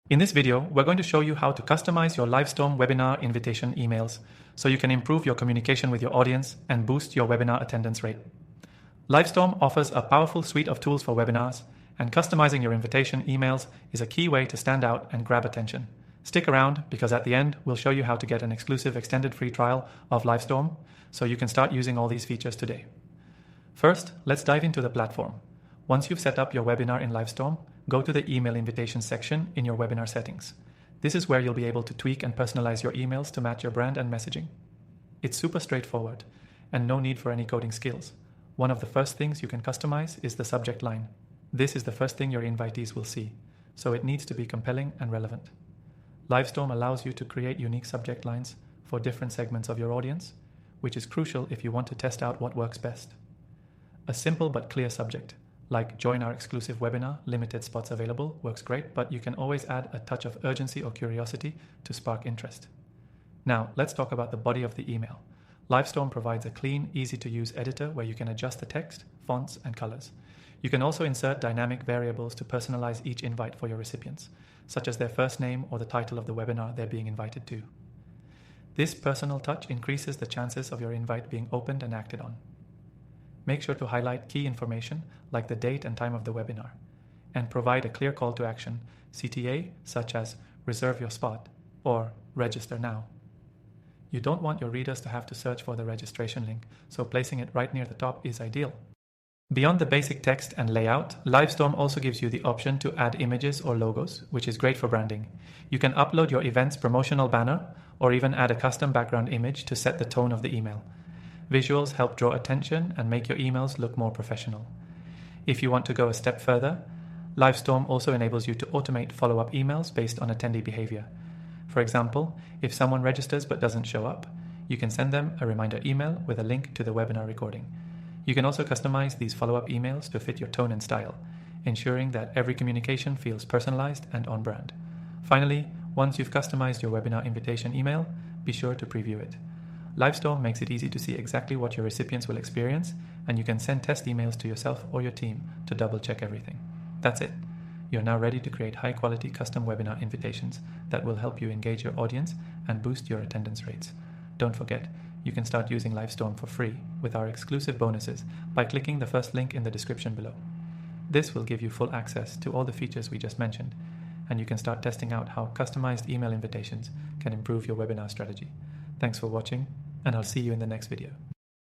In this video, we're going to show you how to customize your Livestorm webinar invitation emails so you can improve your communication with your audience and boost your webinar attendance rate. Livestorm offers a powerful suite of tools for webinars, and customizing your invitation emails is a key way to stand out and grab attention. Stick around because at the end, we'll show you how to get an exclusive extended free trial of Livestorm so you can start using all these features today. First, let's dive into the platform. Once you've set up your webinar in Livestorm, go to the email invitation section in your webinar settings. This is where you'll be able to tweak and personalize your emails to match your brand and messaging. It's super straightforward and no need for any coding skills. One of the first things you can customize is the subject line. This is the first thing your invitees will see, so it needs to be compelling and relevant. Livestorm allows you to create unique subject lines for different segments of your audience, which is crucial if you want to test out what works best. A simple but clear subject, like "Join our exclusive webinar, limited spots available," works great, but you can always add a touch of urgency or curiosity to spark interest. Now, let's talk about the body of the email. Livestorm provides a clean, easy-to-use editor where you can adjust the text, fonts, and colors. You can also insert dynamic variables to personalize each invite for your recipients, such as their first name or the title of the webinar they're being invited to. This personal touch increases the chances of your invite being opened and acted on. Make sure to highlight key information like the date and time of the webinar, and provide a clear call to action, CTA, such as "reserve your spot" or "register now." You don't want your readers to have to search for the registration link, so placing it right near the top is ideal. Beyond the basic text and layout, Livestorm also gives you the option to add images or logos, which is great for branding. You can upload your event's promotional banner or even add a custom background image to set the tone of the email. Visuals help draw attention and make your emails look more professional. If you want to go a step further, Livestorm also enables you to automate follow-up emails based on attendee behavior. For example, if someone registers but doesn't show up, you can send them a reminder email with a link to the webinar recording. You can also customize these follow-up emails to fit your tone and style, ensuring that every communication feels personalized and on brand. Finally, once you've customized your webinar invitation email, be sure to preview it. Livestorm makes it easy to see exactly what your recipients will experience, and you can send test emails to yourself or your team to double-check everything. That's it. You're now ready to create high-quality custom webinar invitations that will help you engage your audience and boost your attendance rates. Don't forget, you can start using Livestorm for free with our exclusive bonuses by clicking the first link in the description below. This will give you full access to all the features we just mentioned, and you can start testing out how customized email invitations can improve your webinar strategy. Thanks for watching, and I'll see you in the next video.